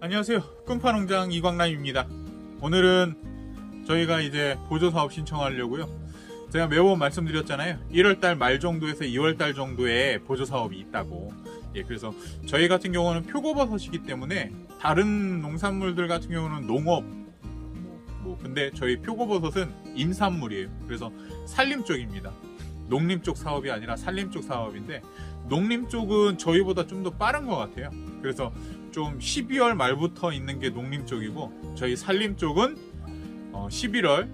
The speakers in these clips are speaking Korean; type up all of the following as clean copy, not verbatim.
안녕하세요. 꿈파농장 이광남입니다. 오늘은 저희가 이제 보조사업 신청하려고요. 제가 매번 말씀드렸잖아요. 1월달 말 정도에서 2월달 정도에 보조사업이 있다고. 그래서 저희 같은 경우는 표고버섯이기 때문에 다른 농산물들 같은 경우는 농업 근데 저희 표고버섯은 임산물이에요. 그래서 산림 쪽입니다. 농림 쪽 사업이 아니라 산림 쪽 사업인데, 농림 쪽은 저희보다 좀 더 빠른 것 같아요. 그래서 좀 12월 말부터 있는 게 농림 쪽이고, 저희 산림 쪽은 1월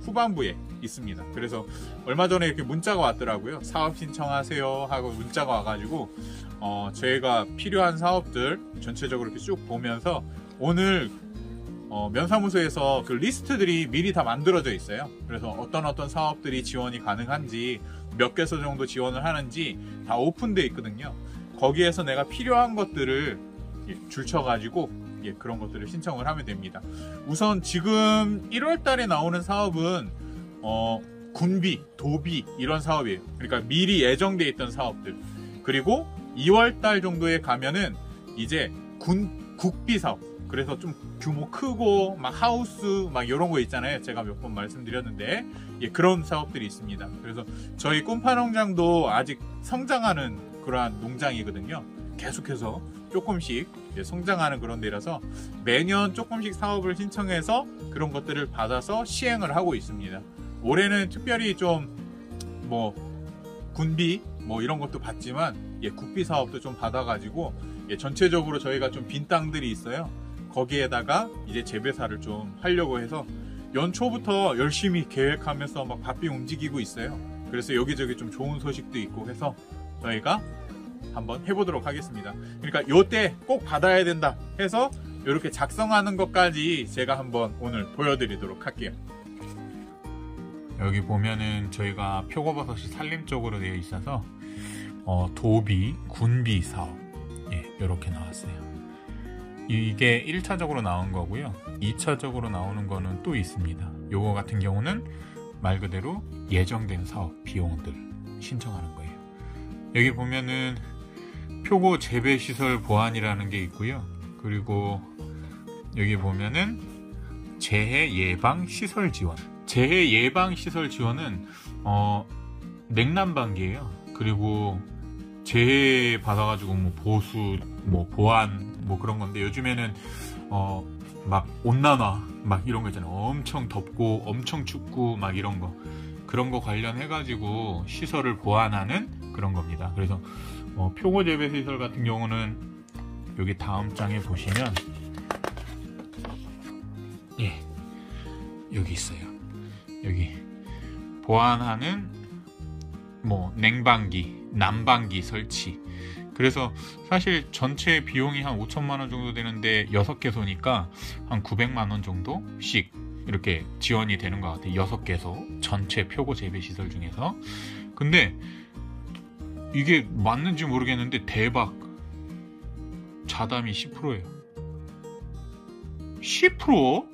후반부에 있습니다. 그래서 얼마 전에 이렇게 문자가 왔더라고요. 사업 신청하세요 하고 문자가 와가지고 저희가 필요한 사업들 전체적으로 이렇게 쭉 보면서 오늘 면사무소에서 그 리스트들이 미리 다 만들어져 있어요. 그래서 어떤 사업들이 지원이 가능한지, 몇 개서 정도 지원을 하는지 다 오픈되어 있거든요. 거기에서 내가 필요한 것들을 줄쳐가지고 그런 것들을 신청을 하면 됩니다. 우선 지금 1월 달에 나오는 사업은 군비, 도비 이런 사업이에요. 그러니까 미리 예정되어 있던 사업들. 그리고 2월 달 정도에 가면은 이제 국비 사업. 그래서 좀 규모 크고 막 하우스 막 이런 거 있잖아요. 제가 몇 번 말씀드렸는데 그런 사업들이 있습니다. 그래서 저희 꿈파농장도 아직 성장하는 그러한 농장이거든요. 계속해서 조금씩 성장하는 그런 데라서 매년 조금씩 사업을 신청해서 그런 것들을 받아서 시행을 하고 있습니다. 올해는 특별히 좀 군비 이런 것도 받지만 국비 사업도 좀 받아가지고 전체적으로 저희가 좀 빈 땅들이 있어요. 거기에다가 이제 재배사를 좀 하려고 해서 연초부터 열심히 계획하면서 막 바삐 움직이고 있어요. 그래서 여기저기 좀 좋은 소식도 있고 해서 저희가 한번 해보도록 하겠습니다. 그러니까 요때 꼭 받아야 된다 해서 이렇게 작성하는 것까지 제가 한번 오늘 보여드리도록 할게요. 여기 보면은 저희가 표고버섯이 산림 쪽으로 되어 있어서 도비, 군비 사업 이렇게 나왔어요. 이게 1차적으로 나온 거고요. 2차적으로 나오는 거는 또 있습니다. 요거 같은 경우는 말 그대로 예정된 사업 비용들 신청하는 거예요. 여기 보면은 표고 재배시설 보완이라는 게 있고요. 그리고 여기 보면은 재해 예방 시설 지원. 재해 예방 시설 지원은 냉난방기예요. 그리고 재해 받아가지고 보수 보안 그런 건데, 요즘에는 막 온난화 막 이런 거 있잖아요. 엄청 덥고 엄청 춥고 막 이런 거, 그런 거 관련해가지고 시설을 보완하는 그런 겁니다. 그래서 표고 재배 시설 같은 경우는 여기 다음 장에 보시면 여기 있어요. 여기 보완하는 냉방기, 난방기 설치. 그래서 사실 전체 비용이 한 5천만원 정도 되는데 6개소니까 한 900만원 정도씩 이렇게 지원이 되는 것 같아요. 6개소 전체 표고 재배 시설 중에서. 근데 이게 맞는지 모르겠는데 대박, 자담이 10%예요. 10%?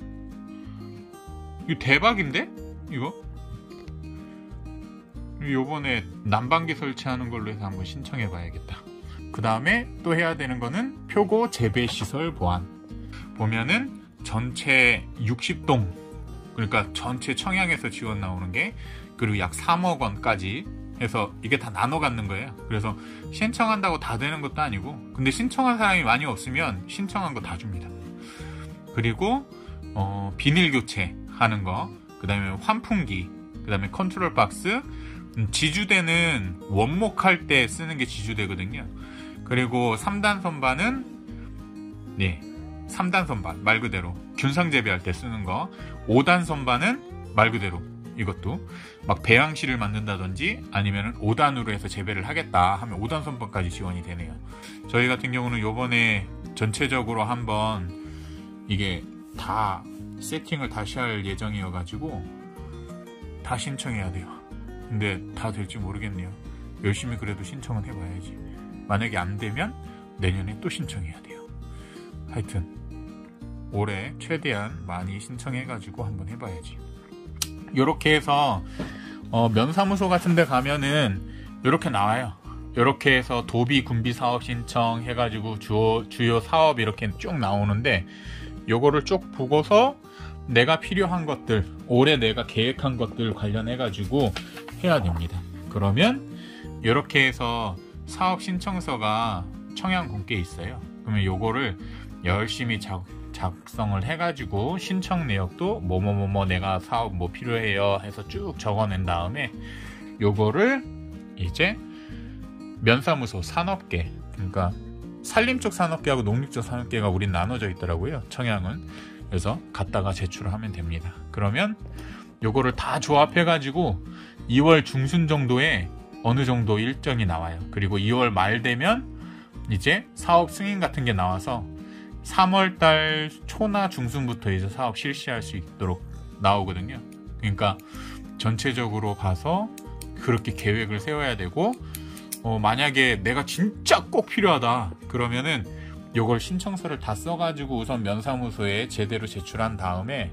이거 대박인데? 이거? 요번에 난방기 설치하는 걸로 해서 한번 신청해 봐야겠다. 그 다음에 또 해야 되는 거는 표고 재배시설 보완. 보면은 전체 60동, 그러니까 전체 청양에서 지원 나오는 게, 그리고 약 3억 원까지 해서 이게 다 나눠 갖는 거예요. 그래서 신청한다고 다 되는 것도 아니고, 근데 신청한 사람이 많이 없으면 신청한 거 다 줍니다. 그리고 비닐 교체 하는 거, 그 다음에 환풍기, 그 다음에 컨트롤 박스, 지주대는 원목할 때 쓰는 게 지주대거든요. 그리고 3단 선반은 3단 선반 말 그대로 균상 재배할 때 쓰는 거, 5단 선반은 말 그대로 이것도 막 배양실을 만든다든지 아니면 5단으로 해서 재배를 하겠다 하면 5단 선반까지 지원이 되네요. 저희 같은 경우는 요번에 전체적으로 한번 이게 다 세팅을 다시 할 예정이어 가지고 다 신청해야 돼요. 근데 다 될지 모르겠네요. 열심히 그래도 신청은 해봐야지. 만약에 안 되면 내년에 또 신청해야 돼요. 하여튼 올해 최대한 많이 신청해가지고 한번 해봐야지. 이렇게 해서 면사무소 같은 데 가면은 이렇게 나와요. 이렇게 해서 도비 군비 사업 신청 해가지고 주요 사업 이렇게 쭉 나오는데, 요거를 쭉 보고서 내가 필요한 것들, 올해 내가 계획한 것들 관련해가지고 해야 됩니다. 그러면 이렇게 해서 사업 신청서가 청양군께 있어요. 그러면 요거를 열심히 작성을 해가지고 신청 내역도 뭐뭐뭐뭐 내가 사업 뭐 필요해요 해서 쭉 적어낸 다음에 요거를 이제 면사무소 산업계, 그러니까 산림 쪽 산업계하고 농립 쪽 산업계가 우린 나눠져 있더라고요, 청양은. 그래서 갖다가 제출을 하면 됩니다. 그러면 요거를 다 조합해 가지고 2월 중순 정도에 어느 정도 일정이 나와요. 그리고 2월 말 되면 이제 사업 승인 같은 게 나와서 3월 달 초나 중순부터 이제 사업 실시할 수 있도록 나오거든요. 그러니까 전체적으로 봐서 그렇게 계획을 세워야 되고, 만약에 내가 진짜 꼭 필요하다 그러면은 요걸 신청서를 다 써가지고 우선 면사무소에 제대로 제출한 다음에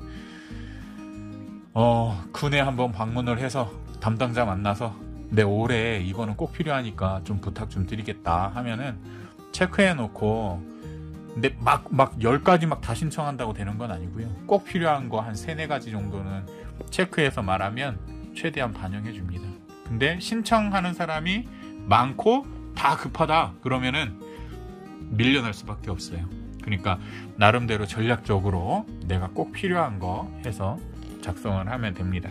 군에 한번 방문을 해서 담당자 만나서 내 올해 이거는 꼭 필요하니까 좀 부탁 좀 드리겠다 하면은 체크해 놓고, 근데 막 10가지 막 다 신청한다고 되는 건 아니고요. 꼭 필요한 거 한 3-4가지 정도는 체크해서 말하면 최대한 반영해 줍니다. 근데 신청하는 사람이 많고 다 급하다 그러면은 밀려날 수밖에 없어요. 그러니까 나름대로 전략적으로 내가 꼭 필요한 거 해서 작성을 하면 됩니다.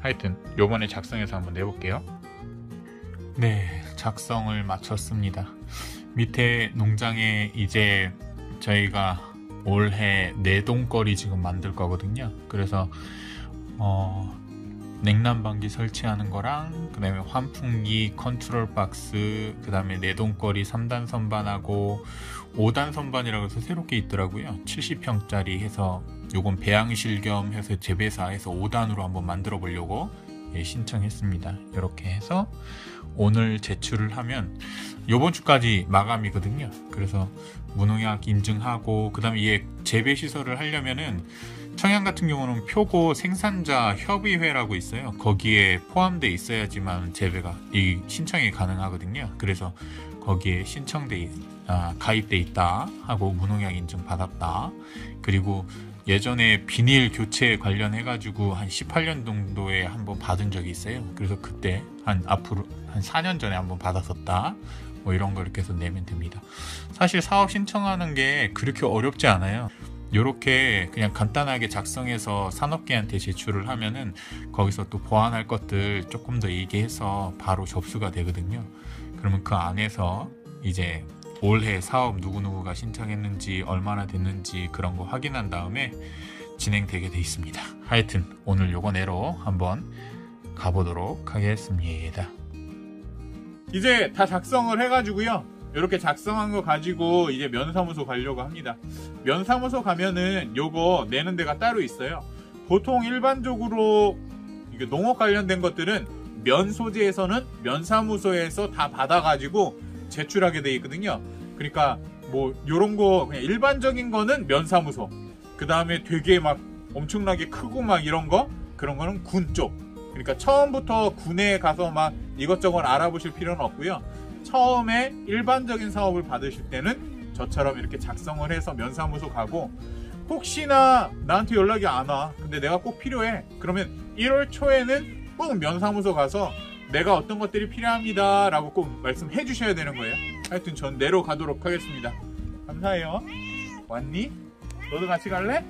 하여튼 요번에 작성해서 한번 내볼게요. 네, 작성을 마쳤습니다. 밑에 농장에 이제 저희가 올해 내동거리 지금 만들 거거든요. 그래서 냉난방기 설치하는 거랑, 그 다음에 환풍기, 컨트롤 박스, 그 다음에 내동거리 3단 선반하고 5단 선반이라고 해서 새롭게 있더라고요. 70평짜리 해서 요건 배양실 겸 해서 재배사해서 5단으로 한번 만들어 보려고 신청했습니다. 이렇게 해서 오늘 제출을 하면 요번 주까지 마감이거든요. 그래서 무농약 인증하고, 그 다음에 얘 재배시설을 하려면은 청양 같은 경우는 표고 생산자 협의회라고 있어요. 거기에 포함되어 있어야지만 이 신청이 가능하거든요. 그래서 거기에 가입돼 있다 하고 무농약 인증 받았다. 그리고 예전에 비닐 교체 관련해 가지고 한 18년 정도에 한번 받은 적이 있어요. 그래서 그때 앞으로 한 4년 전에 한번 받았었다. 뭐 이런 걸 이렇게 해서 내면 됩니다. 사실 사업 신청하는 게 그렇게 어렵지 않아요. 요렇게 그냥 간단하게 작성해서 산업계한테 제출을 하면은 거기서 또 보완할 것들 조금 더 얘기해서 바로 접수가 되거든요. 그러면 그 안에서 이제 올해 사업 누구누구가 신청했는지 얼마나 됐는지 그런 거 확인한 다음에 진행되게 돼 있습니다. 하여튼 오늘 요거 내로 한번 가보도록 하겠습니다. 이제 다 작성을 해가지고요, 이렇게 작성한 거 가지고 이제 면사무소 가려고 합니다. 면사무소 가면은 요거 내는 데가 따로 있어요. 보통 일반적으로 이게 농업 관련된 것들은 면 소재에서는 면사무소에서 다 받아가지고 제출하게 돼 있거든요. 그러니까 뭐 요런 거 그냥 일반적인 거는 면사무소, 그 다음에 되게 막 엄청나게 크고 막 이런 거, 그런 거는 군 쪽. 그러니까 처음부터 군에 가서 막 이것저것 알아보실 필요는 없고요. 처음에 일반적인 사업을 받으실 때는 저처럼 이렇게 작성을 해서 면사무소 가고, 혹시나 나한테 연락이 안 와, 근데 내가 꼭 필요해, 그러면 1월 초에는 꼭 면사무소 가서 내가 어떤 것들이 필요합니다 라고 꼭 말씀해 주셔야 되는 거예요. 하여튼 전 내로 가도록 하겠습니다. 감사해요. 왔니? 너도 같이 갈래?